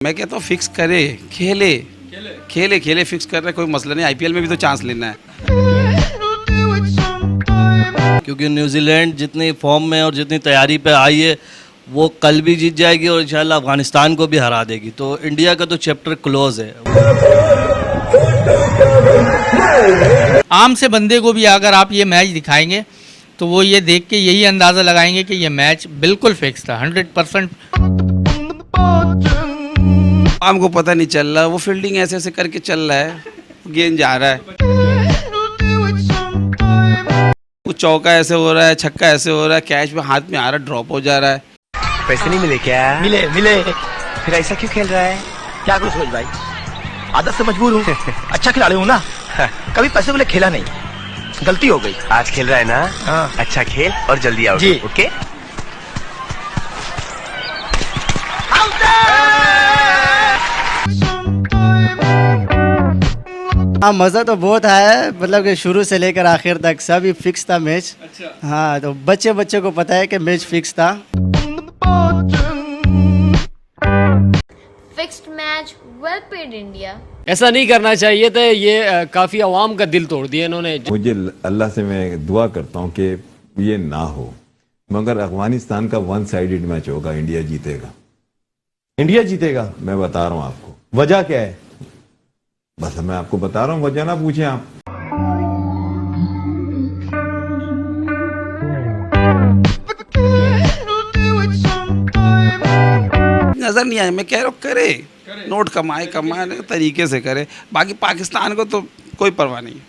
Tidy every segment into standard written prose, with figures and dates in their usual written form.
मैं कहता हूँ फिक्स करे, खेले खेले खेले फिक्स कर रहे, कोई मसला नहीं। आईपीएल में भी तो चांस लेना है। क्योंकि न्यूजीलैंड जितनी फॉर्म में और जितनी तैयारी पे आई है वो कल भी जीत जाएगी और इंशाल्लाह अफगानिस्तान को भी हरा देगी। तो इंडिया का तो चैप्टर क्लोज है। आम से बंदे को भी अगर आप ये मैच दिखाएंगे तो वो ये देख के यही अंदाज़ा लगाएंगे कि ये मैच बिल्कुल फिक्स था, 100%। हमको पता नहीं चल रहा, वो फील्डिंग ऐसे ऐसे करके चल रहा है, गेंद जा रहा है, वो चौका ऐसे हो रहा है, छक्का ऐसे हो रहा है, कैच में हाथ में आ रहा है, ड्रॉप हो जा रहा है। पैसे नहीं मिले क्या? मिले फिर ऐसा क्यों खेल रहा है? क्या करूं सूरज भाई, आदत से मजबूर हूँ। अच्छा खिलाड़ी हूँ ना, कभी पैसे के लिए खेला नहीं, गलती हो गई। आज खेल रहा है ना? हाँ। अच्छा खेल और जल्दी आओ। जी। ओके। हाँ, मज़ा तो बहुत आया, मतलब कि शुरू से लेकर आखिर तक सब ही फिक्स था मैच। अच्छा। हाँ, तो बच्चे को पता है कि मैच फिक्स था। Fixed match, well paid India. ऐसा नहीं करना चाहिए था। ये काफ़ी अवाम का दिल तोड़ दिया इन्होंने। मुझे अल्लाह से मैं दुआ करता हूँ कि ये ना हो, मगर अफगानिस्तान का वन साइडेड मैच होगा। इंडिया जीतेगा, इंडिया जीतेगा, मैं बता रहा हूँ आपको। वजह क्या है बस मैं आपको बता रहा हूँ, वजह ना पूछें आप। नजर नहीं आया, मैं कह रहा हूँ करे, नोट कमाए तरीके से करे। बाकी पाकिस्तान को तो कोई परवाह नहीं।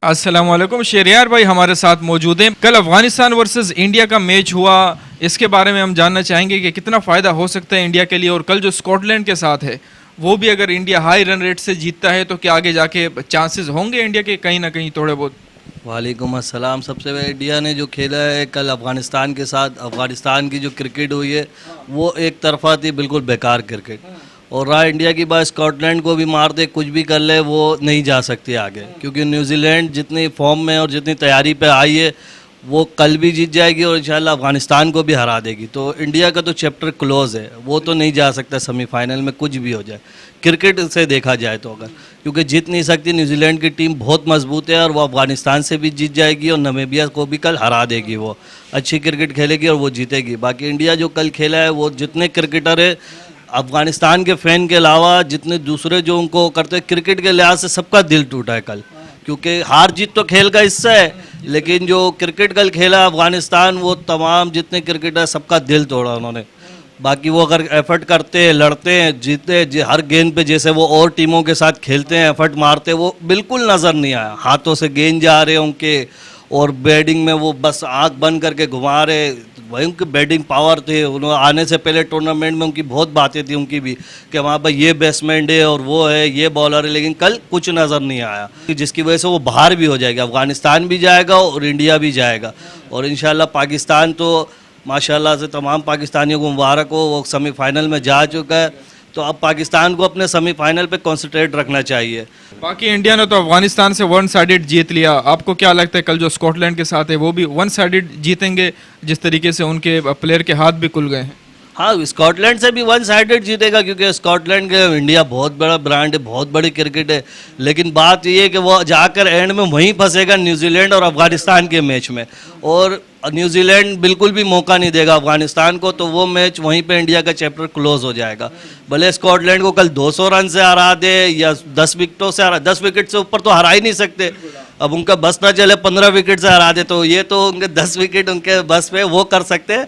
अस्सलाम वालेकुम। शेरियार भाई हमारे साथ मौजूद हैं। कल अफगानिस्तान वर्सेस इंडिया का मैच हुआ, इसके बारे में हम जानना चाहेंगे कि कितना फ़ायदा हो सकता है इंडिया के लिए। और कल जो स्कॉटलैंड के साथ है वो भी अगर इंडिया हाई रन रेट से जीतता है तो क्या आगे जाके चांसेस होंगे इंडिया के कहीं ना कहीं थोड़े बहुत? वालेकुम अस्सलाम। सबसे पहले इंडिया ने जो खेला है कल अफ़गानिस्तान के साथ, अफ़गानिस्तान की जो क्रिकेट हुई है वो एक तरफा थी, बिल्कुल बेकार क्रिकेट। और रहा इंडिया की बात, स्कॉटलैंड को भी मार दे, कुछ भी कर ले, वो नहीं जा सकती आगे। क्योंकि न्यूजीलैंड जितनी फॉर्म में और जितनी तैयारी पे आई है वो कल भी जीत जाएगी और इंशाल्लाह अफ़गानिस्तान को भी हरा देगी। तो इंडिया का तो चैप्टर क्लोज है, वो तो नहीं जा सकता सेमीफाइनल में, कुछ भी हो जाए क्रिकेट से देखा जाए तो। अगर क्योंकि जीत नहीं सकती, न्यूजीलैंड की टीम बहुत मजबूत है और वो अफ़गानिस्तान से भी जीत जाएगी और नामीबिया को भी कल हरा देगी। वो अच्छी क्रिकेट खेलेगी और वो जीतेगी। बाकी इंडिया जो कल खेला है वो जितने क्रिकेटर है अफ़गानिस्तान के फ़ैन के अलावा जितने दूसरे जो उनको करते हैं, क्रिकेट के लिहाज से सबका दिल टूटा है कल। क्योंकि हार जीत तो खेल का हिस्सा है, लेकिन जो क्रिकेट कल खेला अफ़गानिस्तान, वो तमाम जितने क्रिकेटर सबका दिल तोड़ा उन्होंने। बाकी वो अगर एफर्ट करते हैं, लड़ते हैं, जीतते हर गेंद पे, जैसे वो और टीमों के साथ खेलते हैं, एफर्ट मारते हैं, वो बिल्कुल नज़र नहीं आया। हाथों से गेंद जा रहे उनके, और बैटिंग में वो बस आँख बंद करके घुमा रहे। वही उनकी बैटिंग पावर थे। उन्होंने आने से पहले टूर्नामेंट में उनकी बहुत बातें थी उनकी भी कि वहाँ पर ये बैट्समैन है और वो है, ये बॉलर है, लेकिन कल कुछ नज़र नहीं आया, जिसकी वजह से वो बाहर भी हो जाएगा। अफ़गानिस्तान भी जाएगा और इंडिया भी जाएगा। और इंशाल्लाह पाकिस्तान तो माशाल्लाह से तमाम पाकिस्तानियों को मुबारक हो, वो सेमीफाइनल में जा चुका है। तो अब पाकिस्तान को अपने सेमीफाइनल पे कंसंट्रेट रखना चाहिए। बाकी इंडिया ने तो अफगानिस्तान से वन साइडेड जीत लिया। आपको क्या लगता है कल जो स्कॉटलैंड के साथ है वो भी वन साइडेड जीतेंगे, जिस तरीके से उनके प्लेयर के हाथ भी खुल गए हैं? हाँ, स्कॉटलैंड से भी वन साइडेड जीतेगा क्योंकि स्कॉटलैंड के इंडिया बहुत बड़ा ब्रांड है, बहुत बड़ी क्रिकेट है। लेकिन बात ये है कि वो जाकर एंड में वहीं फंसेगा न्यूजीलैंड और अफगानिस्तान के मैच में, और न्यूजीलैंड बिल्कुल भी मौका नहीं देगा अफगानिस्तान को। तो वो मैच वहीं पे इंडिया का चैप्टर क्लोज हो जाएगा। भले स्कॉटलैंड को कल 200 रन से हरा दे या 10 विकेटों से हरा, 10 विकेट से ऊपर तो हरा ही नहीं सकते। अब उनका बस ना चले 15 विकेट से हरा दे, तो ये तो उनके 10 विकेट उनके बस पे वो कर सकते हैं।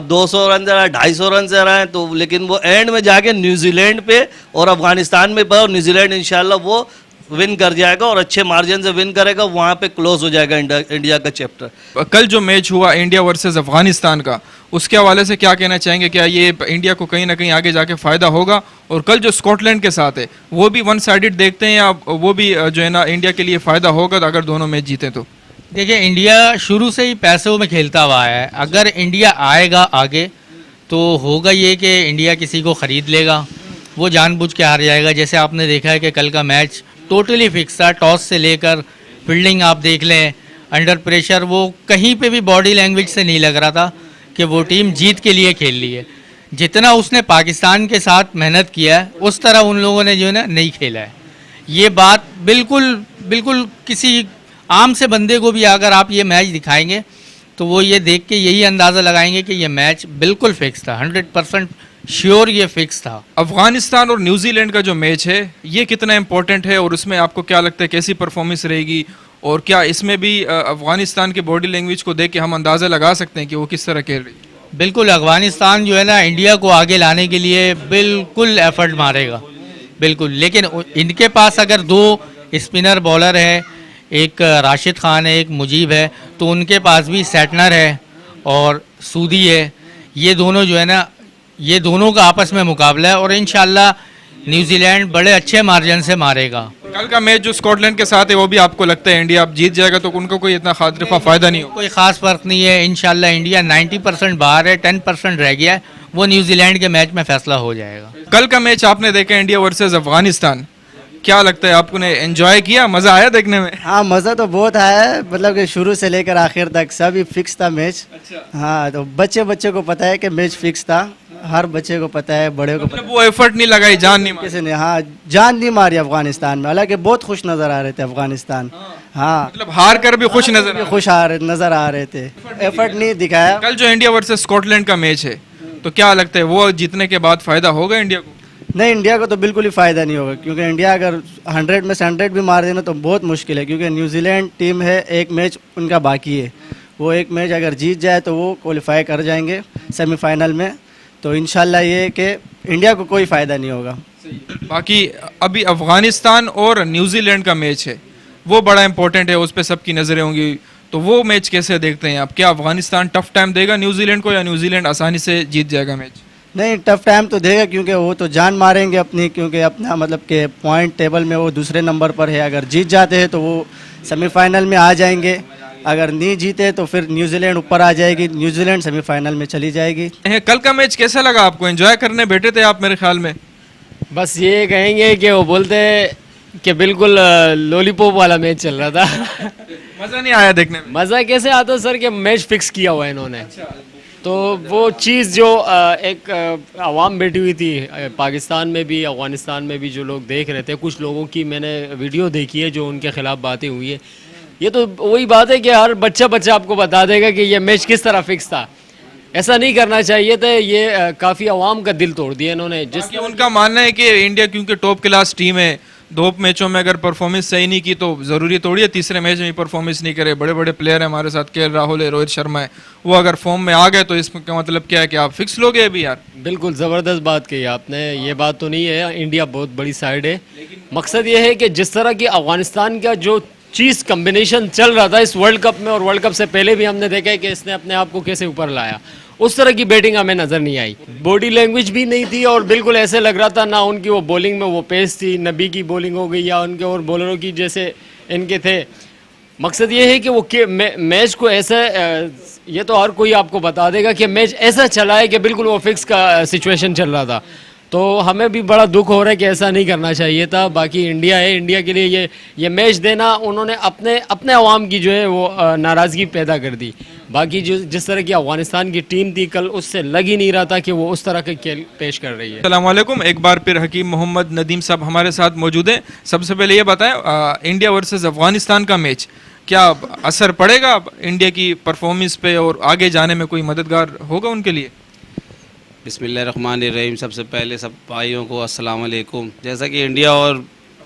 200 रन से हरा, 250 रन से हराएं तो, लेकिन वो एंड में जाके न्यूजीलैंड पे और अफगानिस्तान में पर, न्यूजीलैंड इंशाल्लाह वो विन कर जाएगा और अच्छे मार्जिन से विन करेगा, वहाँ पे क्लोज हो जाएगा इंडिया का चैप्टर। कल जो मैच हुआ इंडिया वर्सेस अफगानिस्तान का, उसके हवाले से क्या कहना चाहेंगे? क्या ये इंडिया को कहीं ना कहीं आगे जाके फ़ायदा होगा? और कल जो स्कॉटलैंड के साथ है वो भी वन साइडेड देखते हैं या वो भी जो है ना इंडिया के लिए फ़ायदा होगा अगर दोनों मैच जीतें तो? देखिए, इंडिया शुरू से ही पैसों में खेलता हुआ है। अगर इंडिया आएगा आगे तो होगा ये कि इंडिया किसी को ख़रीद लेगा, वो जानबूझ के हार जाएगा। जैसे आपने देखा है कि कल का मैच टोटली फिक्स था, टॉस से लेकर फील्डिंग आप देख लें, अंडर प्रेशर, वो कहीं पे भी बॉडी लैंग्वेज से नहीं लग रहा था कि वो टीम जीत के लिए खेल रही है। जितना उसने पाकिस्तान के साथ मेहनत किया है उस तरह उन लोगों ने जो है ना नहीं खेला है। ये बात बिल्कुल बिल्कुल किसी आम से बंदे को भी अगर आप ये मैच दिखाएंगे तो वो ये देख के यही अंदाज़ा लगाएंगे कि ये मैच बिल्कुल फिक्स था, 100% श्योर ये फिक्स था। अफगानिस्तान और न्यूजीलैंड का जो मैच है ये कितना इम्पोर्टेंट है और उसमें आपको क्या लगता है कैसी परफॉर्मेंस रहेगी, और क्या इसमें भी अफगानिस्तान के बॉडी लैंग्वेज को देख के हम अंदाज़ा लगा सकते हैं कि वो किस तरह खेल रही है? बिल्कुल, अफगानिस्तान जो है ना इंडिया को आगे लाने के लिए बिल्कुल एफर्ट मारेगा, बिल्कुल। लेकिन इनके पास अगर 2 स्पिनर बॉलर है, एक राशिद खान है, एक मुजीब है, तो उनके पास भी सेटनर है और सूदी है। ये दोनों जो है ना, ये दोनों का आपस में मुकाबला है और इंशाल्लाह न्यूजीलैंड बड़े अच्छे मार्जिन से मारेगा। कल का मैच जो स्कॉटलैंड के साथ है वो भी आपको लगता है इंडिया अब जीत जाएगा, तो उनको कोई इतना खास दफा फ़ायदा नहीं हो? कोई ख़ास फ़र्क नहीं है, इंशाल्लाह इंडिया 90% बाहर है, 10% रह गया है, वो न्यूजीलैंड के मैच में फैसला हो जाएगा। कल का मैच आपने देखा इंडिया वर्सेस अफगानिस्तान, क्या लगता है आपको, ने एंजॉय किया, मज़ा आया देखने में? हाँ, मज़ा तो बहुत आया, मतलब कि शुरू से लेकर आखिर तक सभी फिक्स था मैच। हाँ, तो बच्चे को पता है कि मैच फिक्स था, हर बच्चे को पता है, बड़े को पता मतलब वो एफर्ट नहीं लगाई, जान नहीं मारी किसी ने, हाँ जान नहीं मारी अफगानिस्तान में। हालांकि बहुत खुश नज़र आ रहे थे अफगानिस्तान, हाँ मतलब हार कर भी खुश नजर खुश नज़र आ रहे थे, एफर्ट नहीं दिखाया। कल जो इंडिया वर्सेस स्कॉटलैंड का मैच है तो क्या लगता है वो जीतने के बाद फ़ायदा होगा इंडिया को? नहीं, इंडिया को तो बिल्कुल ही फ़ायदा नहीं होगा, क्योंकि इंडिया अगर 100 में से 100 भी मार देना तो बहुत मुश्किल है, क्योंकि न्यूजीलैंड टीम है, एक मैच उनका बाकी है, वो एक मैच अगर जीत जाए तो वो क्वालिफाई कर जाएंगे सेमीफाइनल में। तो इंशाल्लाह ये कि इंडिया को कोई फ़ायदा नहीं होगा। बाकी अभी अफगानिस्तान और न्यूजीलैंड का मैच है वो बड़ा इंपॉर्टेंट है, उस पर सबकी नज़रें होंगी, तो वो मैच कैसे देखते हैं आप? क्या अफगानिस्तान टफ टाइम देगा न्यूजीलैंड को या न्यूजीलैंड आसानी से जीत जाएगा मैच? नहीं, टफ टाइम तो देगा, क्योंकि वो तो जान मारेंगे अपनी, क्योंकि अपना मतलब के पॉइंट टेबल में वो दूसरे नंबर पर है। अगर जीत जाते हैं तो वो सेमीफाइनल में आ जाएंगे, अगर नहीं जीते तो फिर न्यूजीलैंड ऊपर आ जाएगी, न्यूजीलैंड सेमीफाइनल में चली जाएगी। कल का मैच कैसा लगा आपको? एंजॉय करने बैठे थे आप मेरे ख्याल में? बस ये कहेंगे कि वो बोलते कि बिल्कुल लॉलीपॉप वाला मैच चल रहा था। मज़ा नहीं आया देखने में? मज़ा कैसे आता सर कि मैच फिक्स किया हुआ है इन्होंने, तो वो चीज़ जो एक आवाम बैठी हुई थी पाकिस्तान में भी अफ़गानिस्तान में भी, जो लोग देख रहे थे, कुछ लोगों की मैंने वीडियो देखी है जो उनके ख़िलाफ़ बातें हुई है। ये तो वही बात है कि हर बच्चा आपको बता देगा कि ये मैच किस तरह फिक्स था। ऐसा नहीं करना चाहिए था, ये काफ़ी आवाम का दिल तोड़ दिया इन्होंने। जिसकी उनका मानना है कि इंडिया क्योंकि टॉप क्लास टीम है, 2 मैचों में अगर परफॉर्मेंस सही नहीं की तो ज़रूरी थोड़ी है तीसरे मैच में परफॉर्मेंस नहीं करे। बड़े बड़े प्लेयर हैं हमारे साथ, के राहुल है, रोहित शर्मा है, वो अगर फॉर्म में आ गए तो इसका मतलब क्या है कि आप फिक्स लोगे अभी? यार बिल्कुल ज़बरदस्त बात कही आपने, ये बात तो नहीं है, इंडिया बहुत बड़ी साइड है। मकसद ये है कि जिस तरह की अफगानिस्तान का जो चीज़ कम्बिनेशन चल रहा था इस वर्ल्ड कप में, और वर्ल्ड कप से पहले भी हमने देखा है कि इसने अपने आप को कैसे ऊपर लाया, उस तरह की बैटिंग हमें नज़र नहीं आई। बॉडी लैंग्वेज भी नहीं थी और बिल्कुल ऐसे लग रहा था ना उनकी वो बॉलिंग में वो पेस थी, नबी की बॉलिंग हो गई या उनके और बॉलरों की जैसे इनके थे। मकसद ये है कि वो मैच को ऐसा, ये तो हर कोई आपको बता देगा कि मैच ऐसा चला है कि बिल्कुल वो फिक्स का सिचुएशन चल रहा था। तो हमें भी बड़ा दुख हो रहा है कि ऐसा नहीं करना चाहिए था। बाकी इंडिया है, इंडिया के लिए ये मैच देना, उन्होंने अपने अवाम की जो है वो नाराज़गी पैदा कर दी। बाकी जो जिस तरह की अफगानिस्तान की टीम थी कल, उससे लग ही नहीं रहा था कि वो उस तरह के खेल पेश कर रही है। अस्सलाम वालेकुम, एक बार फिर हकीम मोहम्मद नदीम साहब हमारे साथ मौजूद हैं। सबसे पहले ये बताएं, इंडिया वर्सेस अफगानिस्तान का मैच क्या असर पड़ेगा इंडिया की परफॉर्मेंस पे और आगे जाने में कोई मददगार होगा उनके लिए? बिस्मिल्लाहिर्रहमानिर्रहीम। सबसे पहले सब भाइयों को अस्सलाम वालेकुम। जैसा कि इंडिया और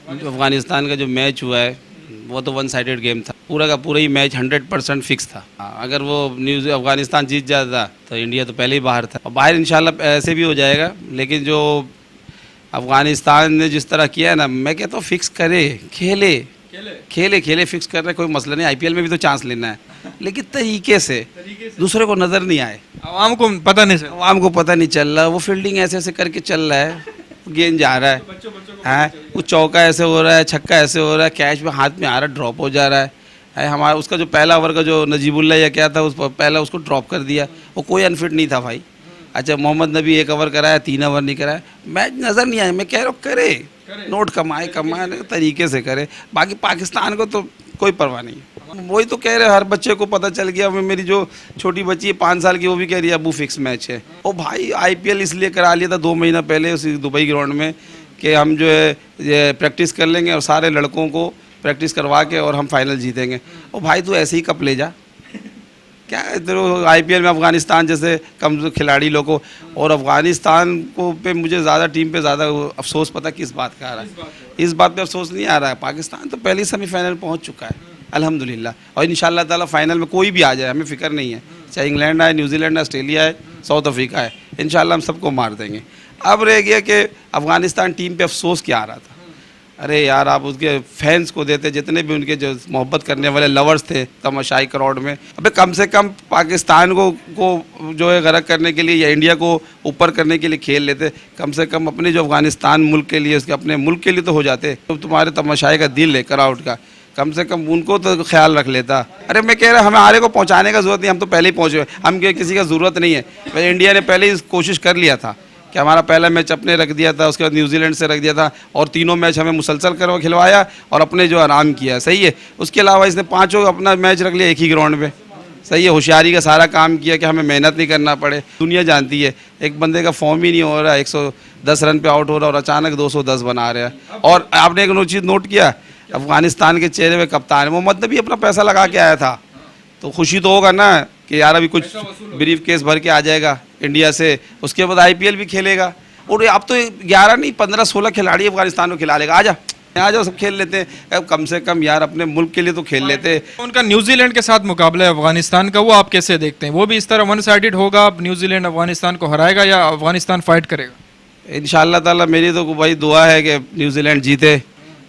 अफ़गानिस्तान का जो मैच हुआ है वो तो 1 साइडेड गेम था, पूरा का पूरा ही मैच 100% फिक्स था। अगर वो अफ़गानिस्तान जीत जाता तो इंडिया तो पहले ही बाहर था, और बाहर इंशाल्लाह ऐसे भी हो जाएगा। लेकिन जो अफ़गानिस्तान ने जिस तरह किया है ना, मैं कहता हूँ फिक्स करे, खेले फिक्स कर रहे, कोई मसला नहीं। IPL में भी तो चांस लेना है, लेकिन तरीके से दूसरे को नज़र नहीं आए, आवाम को पता नहीं चल, आवाम को पता नहीं चल रहा। वो फील्डिंग ऐसे ऐसे करके चल रहा है, गेंद जा रहा है, वो चौका ऐसे हो रहा है, छक्का ऐसे हो रहा है, कैच में हाथ में आ रहा है, ड्रॉप हो जा रहा है। हमारा उसका जो पहला ओवर का जो नजीबुल्ला या क्या था, उस पहला उसको ड्रॉप कर दिया, वो कोई अनफिट नहीं था भाई। अच्छा, मोहम्मद नबी 1 ओवर कराया, 3 ओवर नहीं कराया, मैच नज़र नहीं आया। मैं कह रहा हूँ करे, नोट कमाए तरीके से करे। बाकी पाकिस्तान को तो कोई परवाह नहीं है। वही तो कह रहे हैं, हर बच्चे को पता चल गया। मेरी जो छोटी बच्ची है 5 साल की, वो भी कह रही है अबू फिक्स मैच है। ओ भाई, आईपीएल इसलिए करा लिया था 2 महीना पहले उसी दुबई ग्राउंड में कि हम जो है ये प्रैक्टिस कर लेंगे और सारे लड़कों को प्रैक्टिस करवा के और हम फाइनल जीतेंगे। ओ भाई, तू ऐसे ही कप ले जा, क्या है आईपीएल में अफगानिस्तान जैसे कम खिलाड़ी लोग को, और अफगानिस्तान को पे मुझे ज़्यादा टीम पे ज़्यादा अफसोस पता किस बात का आ रहा है। इस बात पे अफसोस नहीं आ रहा है, पाकिस्तान तो पहले सेमीफाइनल पहुंच चुका है अल्हम्दुलिल्लाह, और इंशाल्लाह ताला फाइनल में कोई भी आ जाए हमें फ़िक्र नहीं है, चाहे इंग्लैंड आए, न्यूजीलैंड है, ऑस्ट्रेलिया है, साउथ अफ्रीका है, इंशाल्लाह हम सबको मार देंगे। अब रह गया कि अफगानिस्तान टीम पे अफसोस क्या आ रहा था। अरे यार, आप उसके फैंस को देते, जितने भी उनके जो मोहब्बत करने वाले लवर्स थे तमाशाई क्राउड में, अबे कम से कम पाकिस्तान को जो है गरक करने के लिए या इंडिया को ऊपर करने के लिए खेल लेते, कम से कम अपने जो अफगानिस्तान मुल्क के लिए, उसके अपने मुल्क के लिए तो हो जाते। तो तुम्हारे तमाशाई का दिल है क्राउड का, कम से कम उनको तो ख्याल रख लेता। अरे मैं कह रहा हमें आरे को पहुँचाने का ज़रूरत नहीं, हम तो पहले ही पहुँचे, हम किसी का ज़रूरत नहीं है। इंडिया ने पहले ही कोशिश कर लिया था कि हमारा पहला मैच अपने रख दिया था, उसके बाद न्यूजीलैंड से रख दिया था, और तीनों मैच हमें मुसलसल कर खिलवाया और अपने जो आराम किया, सही है। उसके अलावा इसने 5 अपना मैच रख लिया एक ही ग्राउंड में, सही है। होशियारी का सारा काम किया कि हमें मेहनत नहीं करना पड़े। दुनिया जानती है एक बंदे का फॉर्म ही नहीं हो रहा, 110 रन पे आउट हो रहा और अचानक 210 बना रहा है। और आपने एक चीज़ नोट किया, अफगानिस्तान के चेहरे में कप्तान मोहम्मद नबी अपना पैसा लगा के आया था, तो खुशी तो होगा ना कि यार अभी कुछ ब्रीफ केस भर के आ जाएगा इंडिया से, उसके बाद आईपीएल भी खेलेगा। और अब तो 11 नहीं 15-16 खिलाड़ी अफगानिस्तान को खिला लेगा। आ जाओ सब खेल लेते हैं, कम से कम यार अपने मुल्क के लिए तो खेल लेते। उनका न्यूजीलैंड के साथ मुकाबला है अफगानिस्तान का, वो आप कैसे देखते हैं? वो भी इस तरह वन साइडेड होगा, अब न्यूजीलैंड अफगानिस्तान को हराएगा या अफगानिस्तान फाइट करेगा? इंशाअल्लाह ताला मेरी तो भाई दुआ है कि न्यूजीलैंड जीते।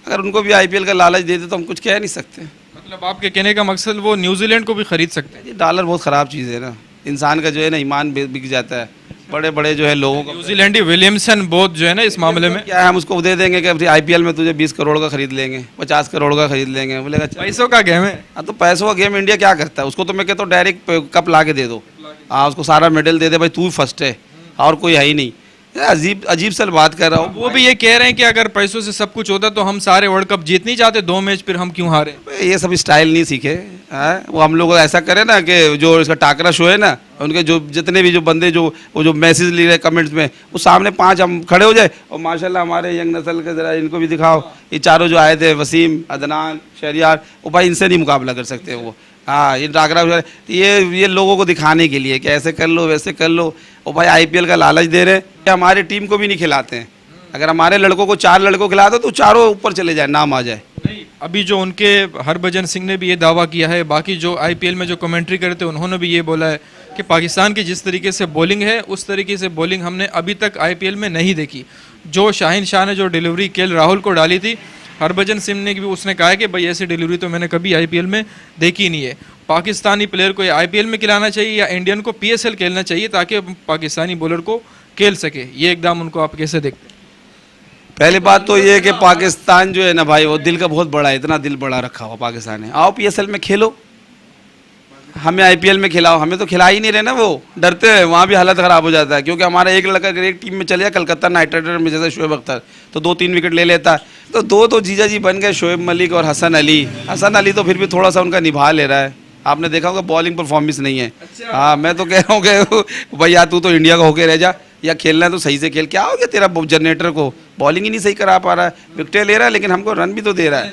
अगर उनको भी आईपीएल का लालच दे दे तो हम कुछ कह नहीं सकते। मतलब आपके कहने का मकसद वो न्यूजीलैंड को भी खरीद सकते हैं? डॉलर बहुत ख़राब चीज़ है ना, इंसान का जो है ना ईमान बिक जाता है। बड़े बड़े जो है लोगों को, न्यूजीलैंडी विलियमसन बोथ जो है ना इस मामले में, क्या है हम उसको दे देंगे कि आईपीएल में तुझे 20 करोड़ का खरीद लेंगे, 50 करोड़ का खरीद लेंगे, बोलेगा पैसों का गेम है। हाँ, तो पैसों का गेम इंडिया क्या करता है? उसको तो मैं कहता हूँ डायरेक्ट कप ला के दे दो, हाँ उसको सारा मेडल दे दे, भाई तू फर्स्ट है और कोई है ही नहीं। अजीब सा बात कर रहा हूँ। वो भी ये कह रहे हैं कि अगर पैसों से सब कुछ होता तो हम सारे वर्ल्ड कप जीत नहीं चाहते, 2 मैच फिर हम क्यों हारे? ये सब स्टाइल नहीं सीखे हैं। वो हम लोग ऐसा करें ना कि जो इसका टाकरा शो है ना, उनके जो जितने भी जो बंदे जो मैसेज ले रहे कमेंट्स में, वो सामने 5 हम खड़े हो जाए और माशाल्लाह हमारे यंग नस्ल के ज़रा इनको भी दिखाओ, ये चारों जो आए थे वसीम, अदनान, शहरियार, वो भाई इनसे नहीं मुकाबला कर सकते वो। हाँ, ये टाकरा ये लोगों को दिखाने के लिए कि ऐसे कर लो वैसे कर लो। और भाई आईपीएल का लालच दे रहे हैं, हमारी टीम को भी नहीं खिलाते हैं। अगर हमारे लड़कों को 4 लड़कों खिला दो तो चारों ऊपर चले जाए, नाम आ जाए। नहीं, अभी जो उनके हरभजन सिंह ने भी ये दावा किया है, बाकी जो आईपीएल में जो कमेंट्री करते हैं उन्होंने भी ये बोला है कि पाकिस्तान की जिस तरीके से बॉलिंग है उस तरीके से बॉलिंग हमने अभी तक आईपीएल में नहीं देखी। जो शाहीन शाह ने जो डिलीवरी केएल राहुल को डाली थी, हरभजन सिंह ने भी उसने कहा है कि भाई ऐसी डिलीवरी तो मैंने कभी आईपीएल में देखी नहीं है। पाकिस्तानी प्लेयर को आईपीएल में खिलाना चाहिए या इंडियन को पीएसएल खेलना चाहिए ताकि पाकिस्तानी बॉलर को खेल सके, ये एकदम उनको आप कैसे देखते हैं? पहली बात तो ये है कि पाकिस्तान जो है ना भाई, वो दिल का बहुत बड़ा है, इतना दिल बड़ा रखा हुआ पाकिस्तान ने। आओ पीएसएल में खेलो, हमें आईपीएल में खिलाओ, हमें तो खिला ही नहीं रहे ना। वो डरते हैं, वहाँ भी हालत ख़राब हो जाता है, क्योंकि हमारा एक लड़का अगर एक टीम में चले जाए कलकत्ता नाइट राइडर में, जैसे शोएब अख्तर, तो 2-3 विकेट ले लेता है। तो 2 तो जीजा जी बन गए, शोएब मलिक और हसन अली। हसन अली तो फिर भी थोड़ा सा उनका निभा ले रहा है, आपने देखा होगा बॉलिंग परफॉर्मेंस नहीं है। हाँ, मैं तो कह रहा हूँ कि भैया तू तो इंडिया का होके रह जा, या खेलना है तो सही से खेल। क्या हो गया तेरा जनरेटर को, बॉलिंग ही नहीं सही करा पा रहा है, विकेटें ले रहा है लेकिन हमको रन भी तो दे रहा है।